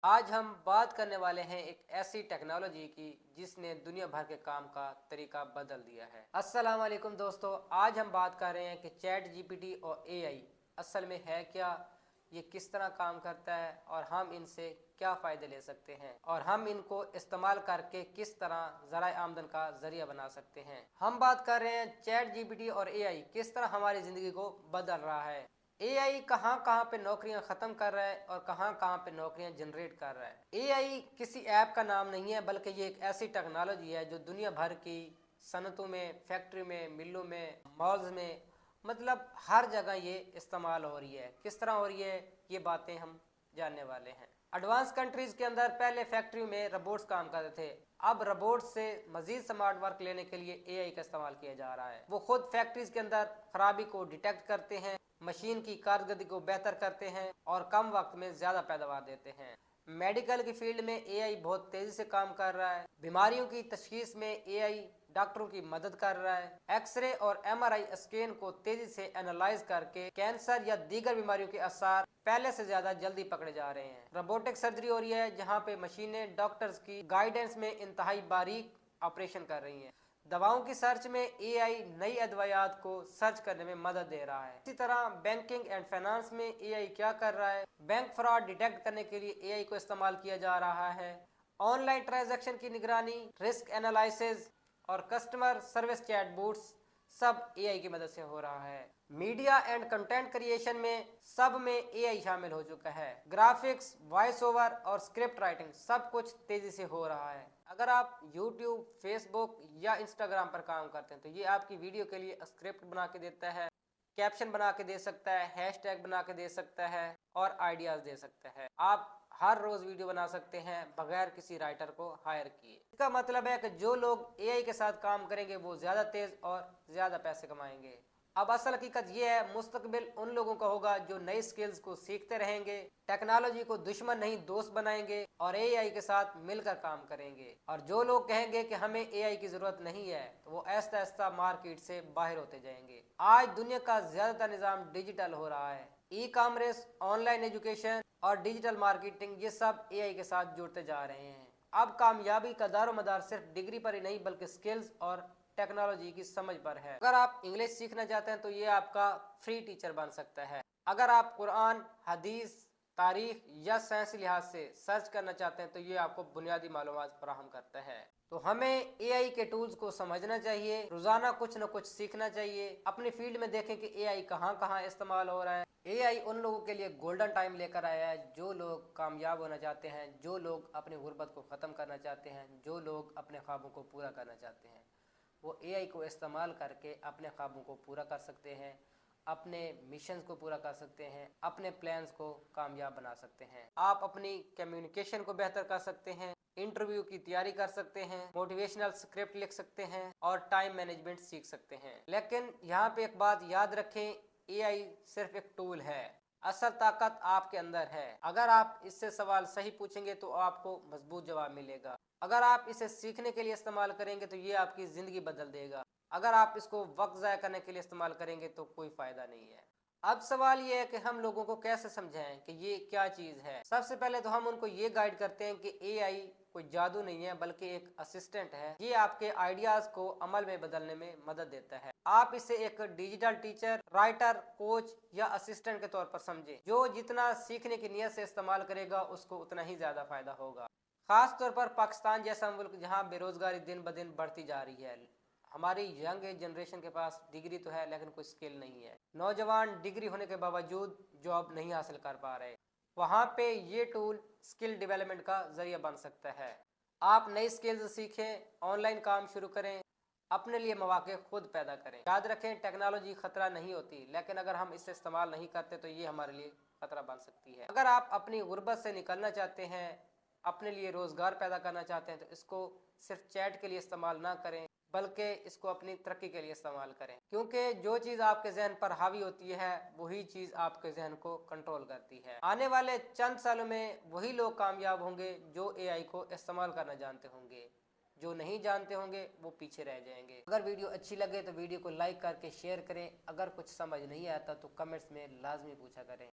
आज हम बात करने वाले हैं एक ऐसी टेक्नोलॉजी की जिसने दुनिया भर के काम का तरीका बदल दिया है। अस्सलाम वालेकुम दोस्तों, आज हम बात कर रहे हैं कि चैट जीपीटी और एआई असल में है क्या, ये किस तरह काम करता है और हम इनसे क्या फ़ायदे ले सकते हैं और हम इनको इस्तेमाल करके किस तरह ज़राए आमदन का ज़रिया बना सकते हैं। हम बात कर रहे हैं चैट जीपीटी और एआई किस तरह हमारी ज़िंदगी को बदल रहा है। एआई कहाँ कहाँ पे नौकरियां ख़त्म कर रहा है और कहाँ कहाँ पे नौकरियां जनरेट कर रहा है। एआई किसी ऐप का नाम नहीं है, बल्कि ये एक ऐसी टेक्नोलॉजी है जो दुनिया भर की सनतों में, फैक्ट्री में, मिलों में, मॉल्स में, मतलब हर जगह ये इस्तेमाल हो रही है। किस तरह हो रही है ये बातें हम जानने वाले हैं। एडवांस कंट्रीज़ के अंदर पहले फैक्ट्री में रोबोट्स काम करते थे, अब रोबोट से मजीद स्मार्ट वर्क लेने के लिए एआई का इस्तेमाल किया जा रहा है। वो खुद फैक्ट्रीज के अंदर खराबी को डिटेक्ट करते हैं, मशीन की कारकर्दगी को बेहतर करते हैं और कम वक्त में ज़्यादा पैदावार देते हैं। मेडिकल की फील्ड में एआई बहुत तेज़ी से काम कर रहा है। बीमारियों की तशखीस में एआई डॉक्टरों की मदद कर रहा है। एक्सरे और एमआरआई स्कैन को तेज़ी से एनालाइज करके कैंसर या दीगर बीमारियों के असर पहले से ज़्यादा जल्दी पकड़े जा रहे हैं। रोबोटिक सर्जरी हो रही है, जहाँ पे मशीनें डॉक्टर्स की गाइडेंस में इंतहाई बारीक ऑपरेशन कर रही हैं। दवाओं की सर्च में एआई नई अदवायात को सर्च करने में मदद दे रहा है। इसी तरह बैंकिंग एंड फाइनेंस में एआई क्या कर रहा है, बैंक फ्रॉड डिटेक्ट करने के लिए एआई को इस्तेमाल किया जा रहा है। ऑनलाइन ट्रांजैक्शन की निगरानी, रिस्क एनालिसिस और कस्टमर सर्विस चैटबॉट्स सब एआई की मदद से हो रहा है। मीडिया एंड कंटेंट क्रिएशन में सब में एआई शामिल हो चुका है। ग्राफिक्स, वॉइस ओवर और स्क्रिप्ट राइटिंग सब कुछ तेजी से हो रहा है। अगर आप YouTube, फेसबुक या इंस्टाग्राम पर काम करते हैं तो ये आपकी वीडियो के लिए स्क्रिप्ट बना के देता है, कैप्शन बना के दे सकता है, हैशटैग बना के दे सकता है और आइडियाज़ दे सकता है। आप हर रोज़ वीडियो बना सकते हैं बगैर किसी राइटर को हायर किए। इसका मतलब है कि जो लोग एआई के साथ काम करेंगे वो ज़्यादा तेज़ और ज़्यादा पैसे कमाएंगे। अब असल हकीकत यह है, मुस्तकबिल उन लोगों का होगा जो नई स्किल्स को सीखते रहेंगे, टेक्नोलॉजी को दुश्मन नहीं दोस्त बनाएंगे और एआई के साथ मिलकर काम करेंगे। और जो लोग कहेंगे कि हमें एआई की ज़रूरत नहीं है तो वो आहिस्ता आहिस्ता मार्केट से बाहर होते जाएंगे। आज दुनिया का ज़्यादातर निज़ाम डिजिटल हो रहा है। ई कॉमर्स, ऑनलाइन एजुकेशन और डिजिटल मार्केटिंग, ये सब एआई के साथ जुड़ते जा रहे हैं। अब कामयाबी का दारोमदार सिर्फ डिग्री पर ही नहीं बल्कि स्किल्स और टेक्नोलॉजी की समझ पर है। अगर आप इंग्लिश सीखना चाहते हैं तो ये आपका फ्री टीचर बन सकता है। अगर आप कुरान, हदीस, तारीख या साइंसी लिहाज से सर्च करना चाहते हैं तो ये आपको बुनियादी मालूमात फराहम करता है। तो हमें एआई के टूल्स को समझना चाहिए, रोजाना कुछ न कुछ सीखना चाहिए। अपनी फील्ड में देखें कि एआई कहाँ कहाँ इस्तेमाल हो रहा है। एआई उन लोगों के लिए गोल्डन टाइम लेकर आया है जो लोग कामयाब होना चाहते हैं, जो लोग अपनी गुर्बत को ख़त्म करना चाहते हैं, जो लोग अपने ख्वाबों को पूरा करना चाहते हैं। वो एआई को इस्तेमाल करके अपने ख्वाबों को पूरा कर सकते हैं, अपने मिशंस को पूरा कर सकते हैं, अपने प्लान्स को कामयाब बना सकते हैं। आप अपनी कम्युनिकेशन को बेहतर कर सकते हैं, इंटरव्यू की तैयारी कर सकते हैं, मोटिवेशनल स्क्रिप्ट लिख सकते हैं और टाइम मैनेजमेंट सीख सकते हैं। लेकिन यहाँ पे एक बात याद रखें, एआई सिर्फ एक टूल है, असल ताकत आपके अंदर है। अगर आप इससे सवाल सही पूछेंगे तो आपको मजबूत जवाब मिलेगा। अगर आप इसे सीखने के लिए इस्तेमाल करेंगे तो ये आपकी ज़िंदगी बदल देगा। अगर आप इसको वक्त ज़ाया करने के लिए इस्तेमाल करेंगे तो कोई फ़ायदा नहीं है। अब सवाल ये है कि हम लोगों को कैसे समझाएं कि ये क्या चीज़ है। सबसे पहले तो हम उनको ये गाइड करते हैं कि एआई कोई जादू नहीं है बल्कि एक असिस्टेंट है। ये आपके आइडियाज़ को अमल में बदलने में मदद देता है। आप इसे एक डिजिटल टीचर, राइटर, कोच या असिस्टेंट के तौर पर समझें। जो जितना सीखने की नीयत से इस्तेमाल करेगा उसको उतना ही ज़्यादा फ़ायदा होगा। खास तौर पर पाकिस्तान जैसा मुल्क जहां बेरोजगारी दिन ब दिन बढ़ती जा रही है। हमारी यंग एज जनरेशन के पास डिग्री तो है लेकिन कोई स्किल नहीं है। नौजवान डिग्री होने के बावजूद जॉब नहीं हासिल कर पा रहे। वहाँ पे ये टूल स्किल डेवलपमेंट का जरिया बन सकता है। आप नई स्किल्स सीखें, ऑनलाइन काम शुरू करें, अपने लिए मौके खुद पैदा करें। याद रखें, टेक्नोलॉजी खतरा नहीं होती, लेकिन अगर हम इसे इस्तेमाल नहीं करते तो ये हमारे लिए खतरा बन सकती है। अगर आप अपनी गुर्बत से निकलना चाहते हैं, अपने लिए रोज़गार पैदा करना चाहते हैं तो इसको सिर्फ चैट के लिए इस्तेमाल ना करें बल्कि इसको अपनी तरक्की के लिए इस्तेमाल करें। क्योंकि जो चीज़ आपके जहन पर हावी होती है वही चीज़ आपके जहन को कंट्रोल करती है। आने वाले चंद सालों में वही लोग कामयाब होंगे जो एआई को इस्तेमाल करना जानते होंगे। जो नहीं जानते होंगे वो पीछे रह जाएंगे। अगर वीडियो अच्छी लगे तो वीडियो को लाइक करके शेयर करें। अगर कुछ समझ नहीं आता तो कमेंट्स में लाजमी पूछा करें।